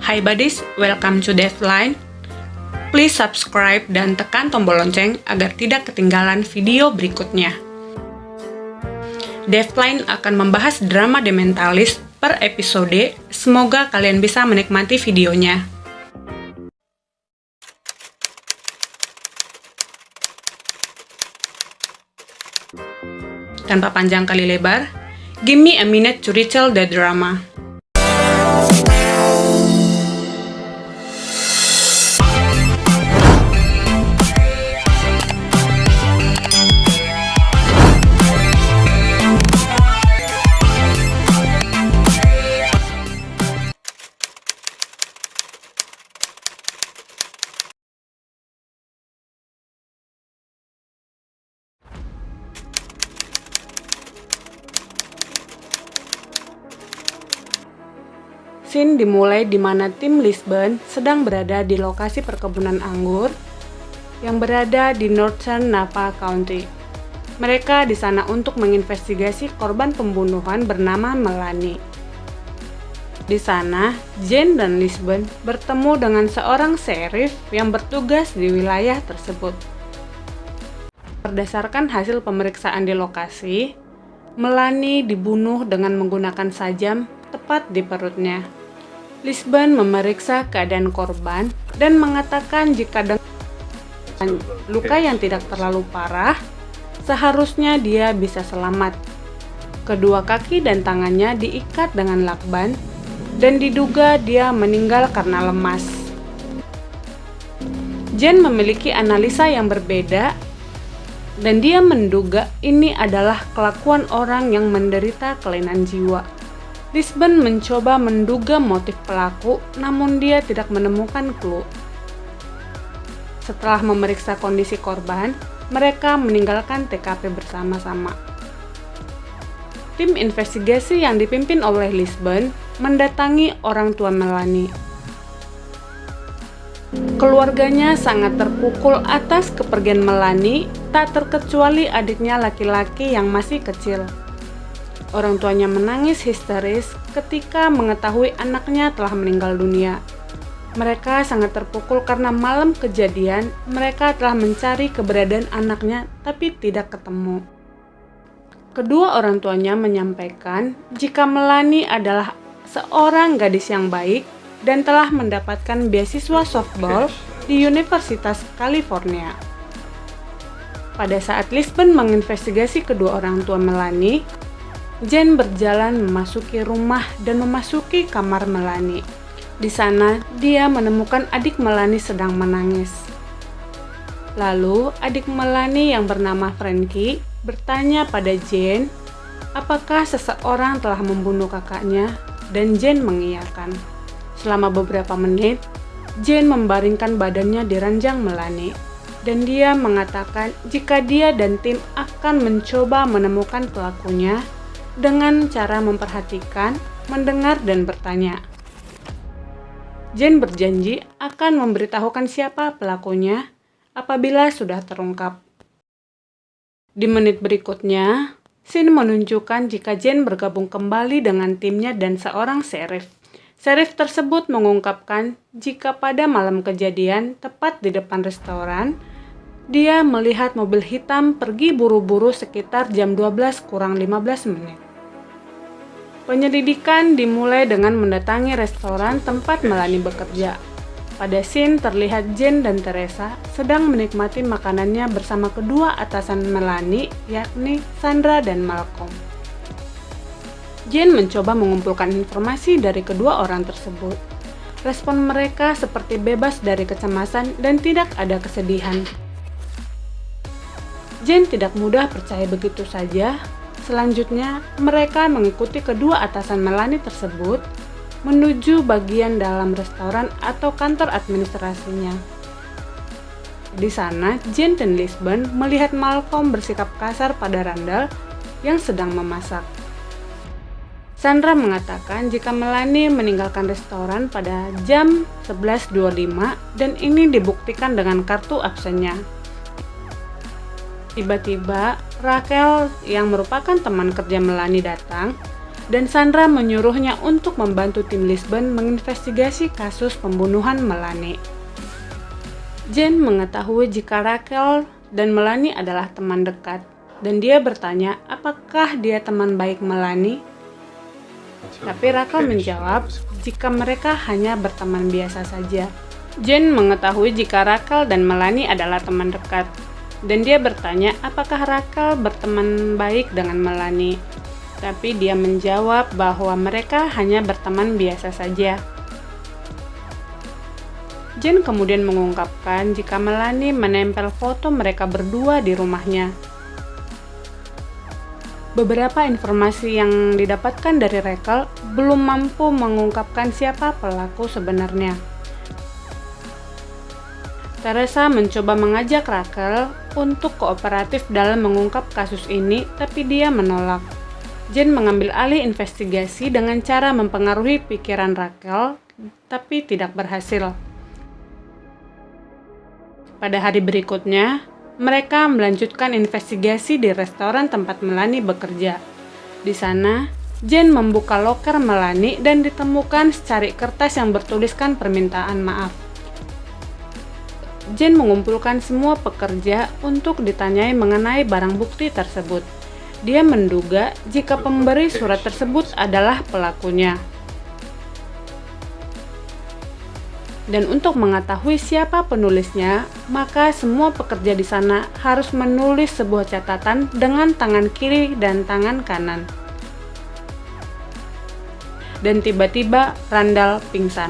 Hai buddies, welcome to Deathline. Please subscribe dan tekan tombol lonceng agar tidak ketinggalan video berikutnya. Deathline akan membahas drama The Mentalist per episode. Semoga kalian bisa menikmati videonya. Tanpa panjang kali lebar, give me a minute to retell the drama. Scene dimulai di mana tim Lisbon sedang berada di lokasi perkebunan anggur yang berada di Northern Napa County. Mereka di sana untuk menginvestigasi korban pembunuhan bernama Melanie. Di sana, Jane dan Lisbon bertemu dengan seorang sheriff yang bertugas di wilayah tersebut. Berdasarkan hasil pemeriksaan di lokasi, Melanie dibunuh dengan menggunakan sajam tepat di perutnya. Lisbon memeriksa keadaan korban dan mengatakan jika dengan luka yang tidak terlalu parah, seharusnya dia bisa selamat. Kedua kaki dan tangannya diikat dengan lakban dan diduga dia meninggal karena lemas. Jane memiliki analisa yang berbeda dan dia menduga ini adalah kelakuan orang yang menderita kelainan jiwa. Lisbon mencoba menduga motif pelaku, namun dia tidak menemukan clue. Setelah memeriksa kondisi korban, mereka meninggalkan TKP bersama-sama. Tim investigasi yang dipimpin oleh Lisbon mendatangi orang tua Melanie. Keluarganya sangat terpukul atas kepergian Melanie, tak terkecuali adiknya laki-laki yang masih kecil. Orang tuanya menangis histeris ketika mengetahui anaknya telah meninggal dunia. Mereka sangat terpukul karena malam kejadian mereka telah mencari keberadaan anaknya tapi tidak ketemu. Kedua orang tuanya menyampaikan jika Melanie adalah seorang gadis yang baik dan telah mendapatkan beasiswa softball di Universitas California. Pada saat Lisbon menginvestigasi kedua orang tua Melanie, Jane berjalan memasuki rumah dan memasuki kamar Melanie. Di sana, dia menemukan adik Melanie sedang menangis. Lalu, adik Melanie yang bernama Frankie bertanya pada Jane, apakah seseorang telah membunuh kakaknya, dan Jane mengiyakan. Selama beberapa menit, Jane membaringkan badannya di ranjang Melanie, dan dia mengatakan jika dia dan tim akan mencoba menemukan pelakunya dengan cara memperhatikan, mendengar, dan bertanya. Jane berjanji akan memberitahukan siapa pelakunya apabila sudah terungkap. Di menit berikutnya, scene menunjukkan jika Jane bergabung kembali dengan timnya dan seorang sheriff. Sheriff tersebut mengungkapkan jika pada malam kejadian, tepat di depan restoran, dia melihat mobil hitam pergi buru-buru sekitar jam 12 kurang 15 menit. Penyelidikan dimulai dengan mendatangi restoran tempat Melanie bekerja. Pada scene terlihat Jane dan Teresa sedang menikmati makanannya bersama kedua atasan Melanie, yakni Sandra dan Malcolm. Jane mencoba mengumpulkan informasi dari kedua orang tersebut. Respon mereka seperti bebas dari kecemasan dan tidak ada kesedihan. Jane tidak mudah percaya begitu saja. Selanjutnya, mereka mengikuti kedua atasan Melanie tersebut menuju bagian dalam restoran atau kantor administrasinya. Di sana, Jane dan Lisbon melihat Malcolm bersikap kasar pada Randall yang sedang memasak. Sandra mengatakan jika Melanie meninggalkan restoran pada jam 11.25 dan ini dibuktikan dengan kartu absennya. Tiba-tiba, Rachel yang merupakan teman kerja Melanie datang dan Sandra menyuruhnya untuk membantu tim Lisbon menginvestigasi kasus pembunuhan Melanie. Jane mengetahui jika Rachel dan Melanie adalah teman dekat, dan dia bertanya apakah dia teman baik Melanie. Tapi Rachel menjawab jika mereka hanya berteman biasa saja. Jane mengetahui jika Rachel dan Melanie adalah teman dekat, dan dia bertanya apakah Rachel berteman baik dengan Melanie. Tapi dia menjawab bahwa mereka hanya berteman biasa saja. Jane kemudian mengungkapkan jika Melanie menempel foto mereka berdua di rumahnya. Beberapa informasi yang didapatkan dari Rachel belum mampu mengungkapkan siapa pelaku sebenarnya. Teresa mencoba mengajak Rachel untuk kooperatif dalam mengungkap kasus ini, tapi dia menolak. Jane mengambil alih investigasi dengan cara mempengaruhi pikiran Rachel, tapi tidak berhasil. Pada hari berikutnya, mereka melanjutkan investigasi di restoran tempat Melanie bekerja. Di sana, Jane membuka loker Melanie dan ditemukan secari kertas yang bertuliskan permintaan maaf. Jane mengumpulkan semua pekerja untuk ditanyai mengenai barang bukti tersebut. Dia menduga jika pemberi surat tersebut adalah pelakunya. Dan untuk mengetahui siapa penulisnya, maka semua pekerja di sana harus menulis sebuah catatan dengan tangan kiri dan tangan kanan. Dan tiba-tiba Randall pingsan.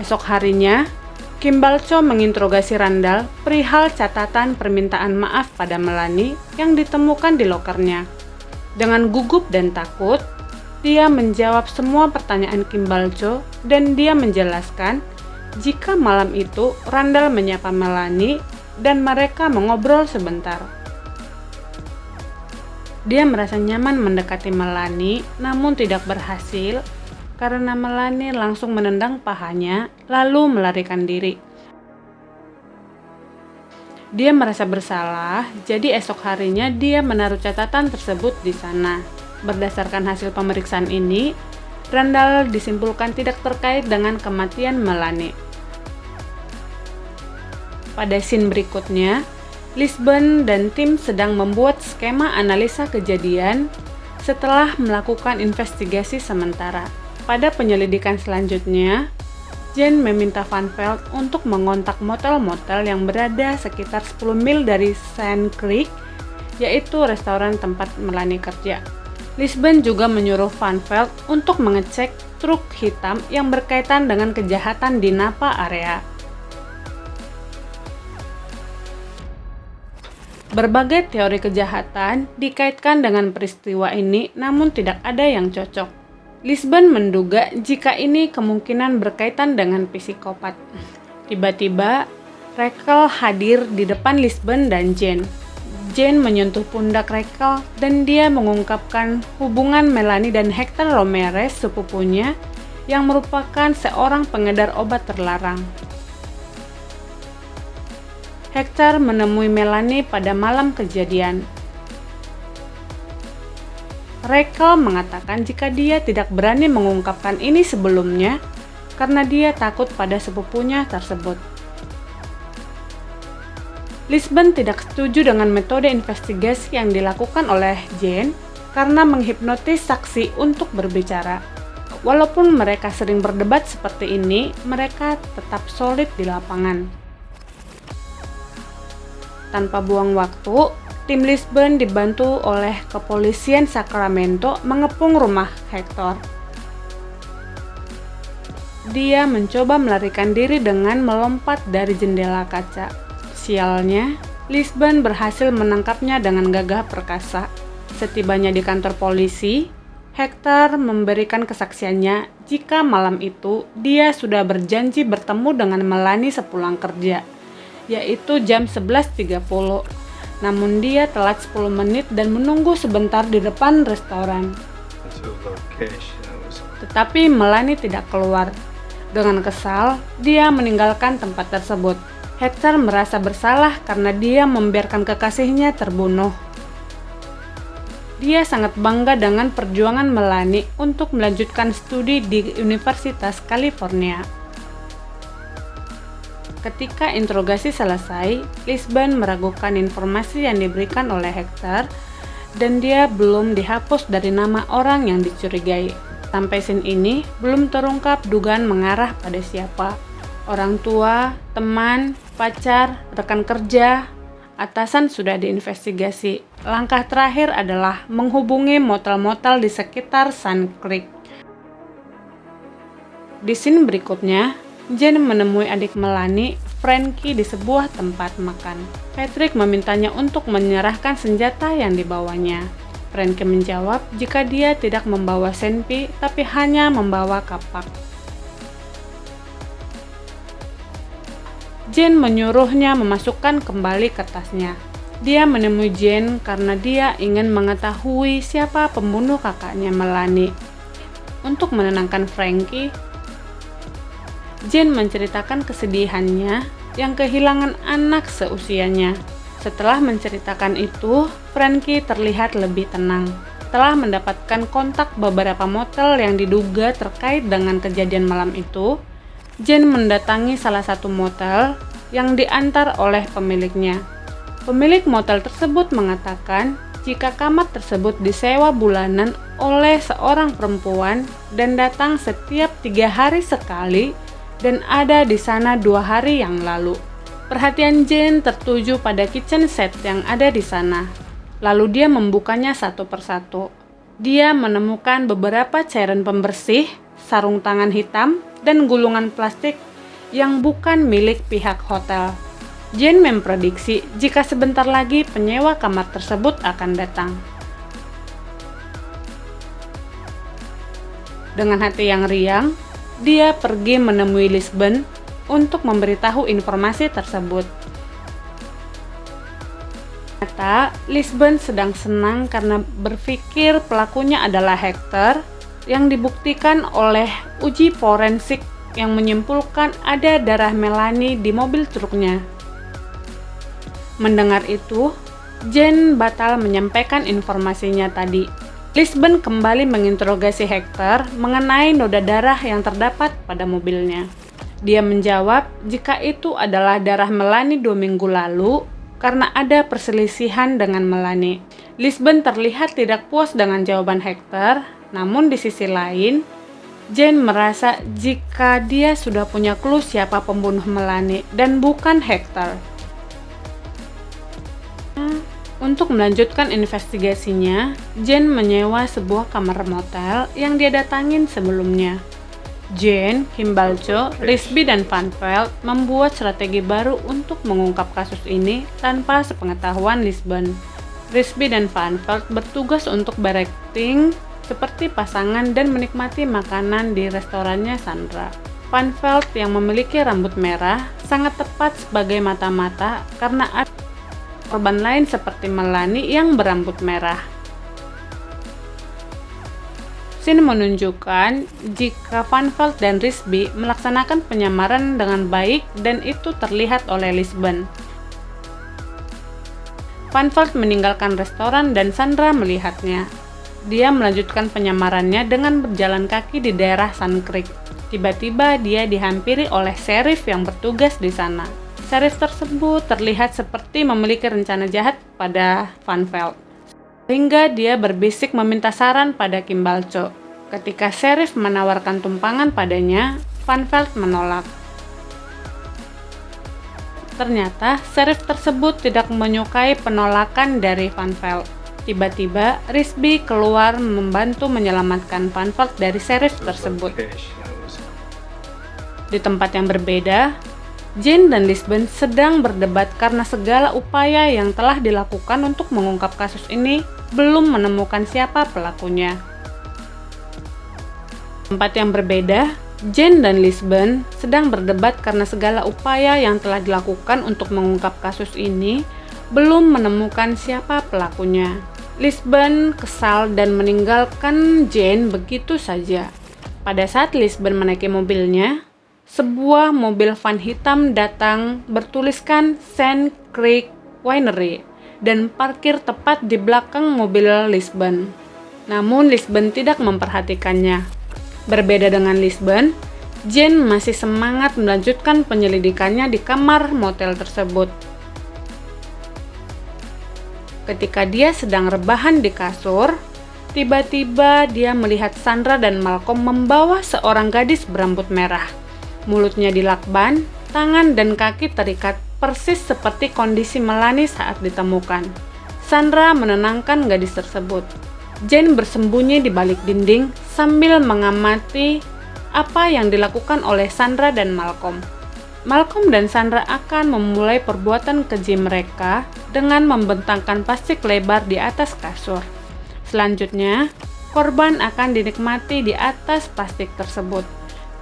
Esok harinya, Kimball Cho menginterogasi Randall perihal catatan permintaan maaf pada Melanie yang ditemukan di lokernya. Dengan gugup dan takut, dia menjawab semua pertanyaan Kimball Cho dan dia menjelaskan jika malam itu Randall menyapa Melanie dan mereka mengobrol sebentar. Dia merasa nyaman mendekati Melanie namun tidak berhasil karena Melanie langsung menendang pahanya lalu melarikan diri. Dia merasa bersalah, jadi esok harinya dia menaruh catatan tersebut di sana. Berdasarkan hasil pemeriksaan ini, Randall disimpulkan tidak terkait dengan kematian Melanie. Pada scene berikutnya, Lisbon dan tim sedang membuat skema analisa kejadian setelah melakukan investigasi sementara. Pada penyelidikan selanjutnya, Jane meminta Van Pelt untuk mengontak motel-motel yang berada sekitar 10 mil dari Sand Creek, yaitu restoran tempat Melanie kerja. Lisbon juga menyuruh Van Pelt untuk mengecek truk hitam yang berkaitan dengan kejahatan di Napa area. Berbagai teori kejahatan dikaitkan dengan peristiwa ini, namun tidak ada yang cocok. Lisbon menduga jika ini kemungkinan berkaitan dengan psikopat. Tiba-tiba, Rachel hadir di depan Lisbon dan Jane. Jane menyentuh pundak Rachel dan dia mengungkapkan hubungan Melanie dan Hector Ramirez, sepupunya, yang merupakan seorang pengedar obat terlarang. Hector menemui Melanie pada malam kejadian. Rachel mengatakan jika dia tidak berani mengungkapkan ini sebelumnya karena dia takut pada sepupunya tersebut. Lisbon tidak setuju dengan metode investigasi yang dilakukan oleh Jane karena menghipnotis saksi untuk berbicara. Walaupun mereka sering berdebat seperti ini, mereka tetap solid di lapangan. Tanpa buang waktu, tim Lisbon dibantu oleh kepolisian Sacramento mengepung rumah Hector. Dia mencoba melarikan diri dengan melompat dari jendela kaca. Sialnya, Lisbon berhasil menangkapnya dengan gagah perkasa. Setibanya di kantor polisi, Hector memberikan kesaksiannya jika malam itu dia sudah berjanji bertemu dengan Melanie sepulang kerja, yaitu jam 11.30. Namun dia telat 10 menit dan menunggu sebentar di depan restoran. Tetapi Melanie tidak keluar. Dengan kesal, dia meninggalkan tempat tersebut. Hector merasa bersalah karena dia membiarkan kekasihnya terbunuh. Dia sangat bangga dengan perjuangan Melanie untuk melanjutkan studi di Universitas California. Ketika interogasi selesai, Lisbon meragukan informasi yang diberikan oleh Hector dan dia belum dihapus dari nama orang yang dicurigai. Sampai scene ini, belum terungkap dugaan mengarah pada siapa. Orang tua, teman, pacar, rekan kerja, atasan sudah diinvestigasi. Langkah terakhir adalah menghubungi motel-motel di sekitar Sun Creek. Di scene berikutnya, Jane menemui adik Melanie, Frankie, di sebuah tempat makan. Patrick memintanya untuk menyerahkan senjata yang dibawanya. Frankie menjawab jika dia tidak membawa senpi, tapi hanya membawa kapak. Jane menyuruhnya memasukkan kembali kertasnya. Dia menemui Jane karena dia ingin mengetahui siapa pembunuh kakaknya Melanie. Untuk menenangkan Frankie, Jane menceritakan kesedihannya yang kehilangan anak seusianya. Setelah menceritakan itu, Frankie terlihat lebih tenang. Setelah mendapatkan kontak beberapa motel yang diduga terkait dengan kejadian malam itu, Jane mendatangi salah satu motel yang diantar oleh pemiliknya. Pemilik motel tersebut mengatakan jika kamar tersebut disewa bulanan oleh seorang perempuan dan datang setiap 3 hari sekali dan ada di sana 2 hari yang lalu. Perhatian Jane tertuju pada kitchen set yang ada di sana. Lalu dia membukanya satu persatu. Dia menemukan beberapa cairan pembersih, sarung tangan hitam, dan gulungan plastik yang bukan milik pihak hotel. Jane memprediksi jika sebentar lagi penyewa kamar tersebut akan datang. Dengan hati yang riang, dia pergi menemui Lisbon untuk memberitahu informasi tersebut. Ternyata Lisbon sedang senang karena berpikir pelakunya adalah Hector yang dibuktikan oleh uji forensik yang menyimpulkan ada darah Melanie di mobil truknya. Mendengar itu, Jane batal menyampaikan informasinya tadi. Lisbon kembali menginterogasi Hector mengenai noda darah yang terdapat pada mobilnya. Dia menjawab jika itu adalah darah Melanie 2 minggu lalu karena ada perselisihan dengan Melanie. Lisbon terlihat tidak puas dengan jawaban Hector, namun di sisi lain, Jane merasa jika dia sudah punya clue siapa pembunuh Melanie dan bukan Hector. Untuk melanjutkan investigasinya, Jane menyewa sebuah kamar motel yang dia datangin sebelumnya. Jane, Kimbalcho, Risby, dan Van Pelt membuat strategi baru untuk mengungkap kasus ini tanpa sepengetahuan Lisbon. Risby dan Van Pelt bertugas untuk berakting seperti pasangan dan menikmati makanan di restorannya Sandra. Van Pelt yang memiliki rambut merah sangat tepat sebagai mata-mata karena ada korban lain seperti Melanie yang berambut merah. Scene menunjukkan jika Van Pelt dan Risby melaksanakan penyamaran dengan baik dan itu terlihat oleh Lisbon. Van Pelt meninggalkan restoran dan Sandra melihatnya. Dia melanjutkan penyamarannya dengan berjalan kaki di daerah Sun Creek. Tiba-tiba dia dihampiri oleh sheriff yang bertugas di sana. Sheriff tersebut terlihat seperti memiliki rencana jahat pada Van Pelt, sehingga dia berbisik meminta saran pada Kimbalcho. Ketika sheriff menawarkan tumpangan padanya, Van Pelt menolak. Ternyata sheriff tersebut tidak menyukai penolakan dari Van Pelt. Tiba-tiba Risby keluar membantu menyelamatkan Van Pelt dari sheriff tersebut. Di tempat yang berbeda, Jane dan Lisbon sedang berdebat karena segala upaya yang telah dilakukan untuk mengungkap kasus ini belum menemukan siapa pelakunya. Tempat yang berbeda, Jane dan Lisbon sedang berdebat karena segala upaya yang telah dilakukan untuk mengungkap kasus ini belum menemukan siapa pelakunya. Lisbon kesal dan meninggalkan Jane begitu saja. Pada saat Lisbon menaiki mobilnya, sebuah mobil van hitam datang bertuliskan Sand Creek Winery dan parkir tepat di belakang mobil Lisbon. Namun Lisbon tidak memperhatikannya. Berbeda dengan Lisbon, Jane masih semangat melanjutkan penyelidikannya di kamar motel tersebut. Ketika dia sedang rebahan di kasur, tiba-tiba dia melihat Sandra dan Malcolm membawa seorang gadis berambut merah. Mulutnya dilakban, tangan dan kaki terikat persis seperti kondisi Melanie saat ditemukan. Sandra menenangkan gadis tersebut. Jane bersembunyi di balik dinding sambil mengamati apa yang dilakukan oleh Sandra dan Malcolm. Malcolm dan Sandra akan memulai perbuatan keji mereka dengan membentangkan plastik lebar di atas kasur. Selanjutnya, korban akan dinikmati di atas plastik tersebut.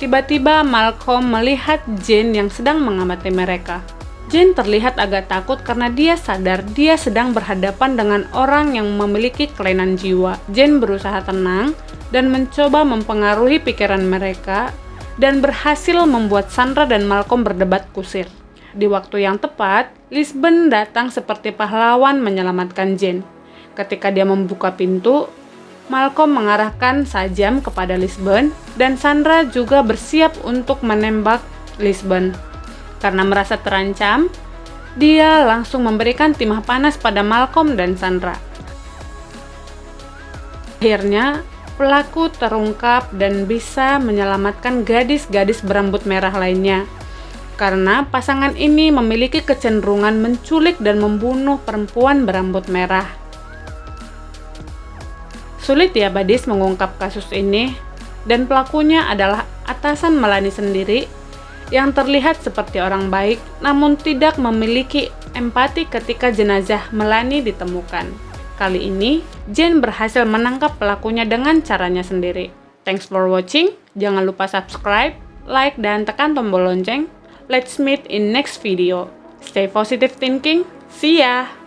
Tiba-tiba Malcolm melihat Jane yang sedang mengamati mereka. Jane terlihat agak takut karena dia sadar dia sedang berhadapan dengan orang yang memiliki kelainan jiwa. Jane berusaha tenang dan mencoba mempengaruhi pikiran mereka dan berhasil membuat Sandra dan Malcolm berdebat kusir. Di waktu yang tepat, Lisbon datang seperti pahlawan menyelamatkan Jane. Ketika dia membuka pintu, Malcolm mengarahkan sajam kepada Lisbon dan Sandra juga bersiap untuk menembak Lisbon. Karena merasa terancam, dia langsung memberikan timah panas pada Malcolm dan Sandra. Akhirnya, pelaku terungkap dan bisa menyelamatkan gadis-gadis berambut merah lainnya. Karena pasangan ini memiliki kecenderungan menculik dan membunuh perempuan berambut merah. Sulit ya Badis mengungkap kasus ini, dan pelakunya adalah atasan Melanie sendiri yang terlihat seperti orang baik namun tidak memiliki empati ketika jenazah Melanie ditemukan. Kali ini, Jane berhasil menangkap pelakunya dengan caranya sendiri. Thanks for watching. Jangan lupa subscribe, like, dan tekan tombol lonceng. Let's meet in next video. Stay positive thinking. See ya!